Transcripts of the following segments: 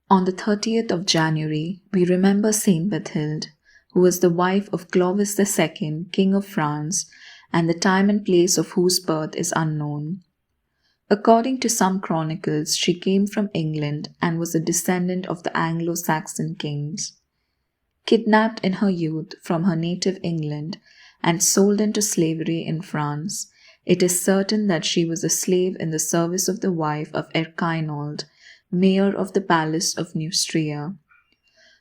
On the 30th of January, we remember Saint Balthild, who was the wife of Clovis II, King of France, and the time and place of whose birth is unknown. According to some chronicles, she came from England and was a descendant of the Anglo-Saxon kings. Kidnapped in her youth from her native England and sold into slavery in France, it is certain that she was a slave in the service of the wife of Erchinoald, mayor of the Palace of Neustria.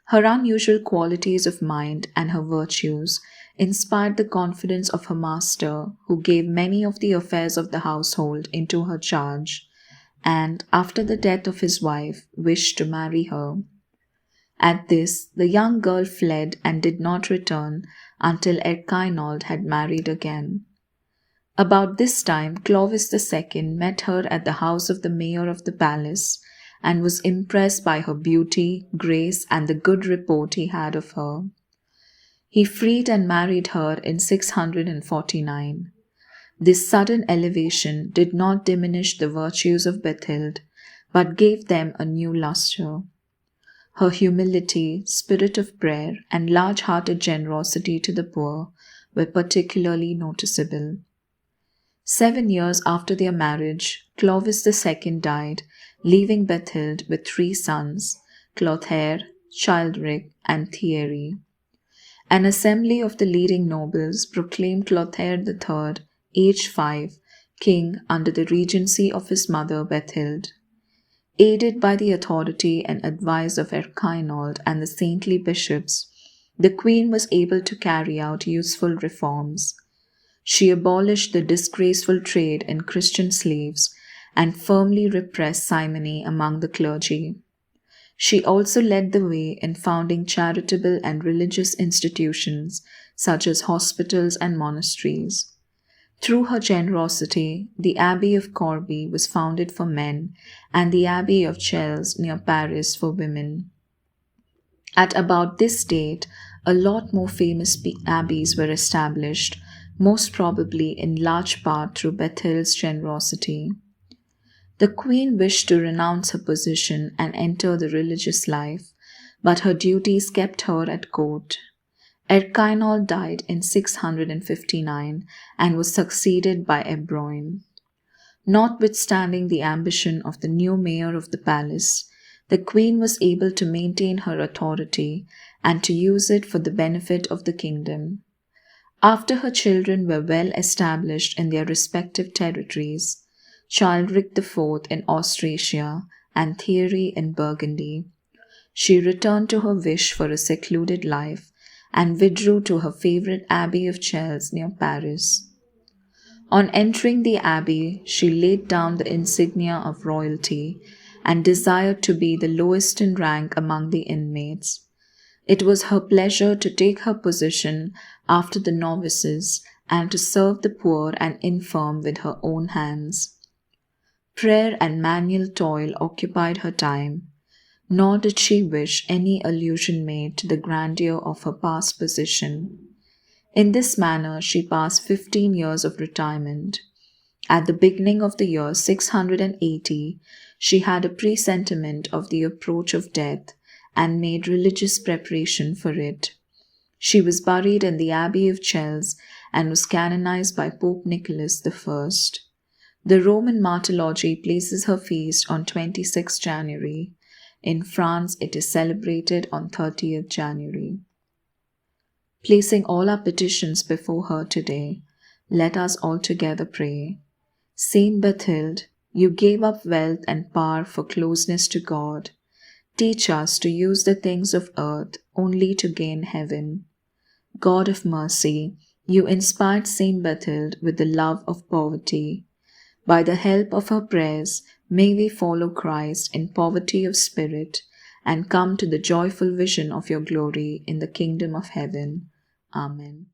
Her unusual qualities of mind and her virtues inspired the confidence of her master, who gave many of the affairs of the household into her charge, and, after the death of his wife, wished to marry her. At this, the young girl fled and did not return until Erchinoald had married again. About this time, Clovis II met her at the house of the mayor of the palace, and was impressed by her beauty, grace, and the good report he had of her. He freed and married her in 649. This sudden elevation did not diminish the virtues of Balthild, but gave them a new lustre. Her humility, spirit of prayer, and large-hearted generosity to the poor were particularly noticeable. 7 years after their marriage, Clovis II died, leaving Balthild with 3 sons, Clothaire, Childeric, and Thierry. An assembly of the leading nobles proclaimed Clothaire III, aged 5, king under the regency of his mother Balthild. Aided by the authority and advice of Erchinoald and the saintly bishops, the queen was able to carry out useful reforms. She abolished the disgraceful trade in Christian slaves and firmly repressed simony among the clergy. She also led the way in founding charitable and religious institutions such as hospitals and monasteries. Through her generosity, the Abbey of Corbie was founded for men and the Abbey of Chelles near Paris for women. At about this date, a lot more famous abbeys were established, most probably in large part through Balthild's generosity. The queen wished to renounce her position and enter the religious life, but her duties kept her at court. Erchinoald died in 659 and was succeeded by Ebroin. Notwithstanding the ambition of the new mayor of the palace, the queen was able to maintain her authority and to use it for the benefit of the kingdom. After her children were well established in their respective territories, Childeric IV in Austrasia and Thierry in Burgundy, she returned to her wish for a secluded life and withdrew to her favorite Abbey of Chelles near Paris. On entering the abbey, she laid down the insignia of royalty and desired to be the lowest in rank among the inmates. It was her pleasure to take her position after the novices and to serve the poor and infirm with her own hands. Prayer and manual toil occupied her time, nor did she wish any allusion made to the grandeur of her past position. In this manner she passed 15 years of retirement. At the beginning of the year 680, she had a presentiment of the approach of death and made religious preparation for it. She was buried in the Abbey of Chelles and was canonized by Pope Nicholas I. The Roman Martyrology places her feast on 26 January. In France, it is celebrated on 30th January. Placing all our petitions before her today, let us all together pray. Saint Balthild, you gave up wealth and power for closeness to God. Teach us to use the things of earth only to gain heaven. God of mercy, you inspired Saint Balthild with the love of poverty. By the help of her prayers, may we follow Christ in poverty of spirit and come to the joyful vision of your glory in the kingdom of heaven. Amen.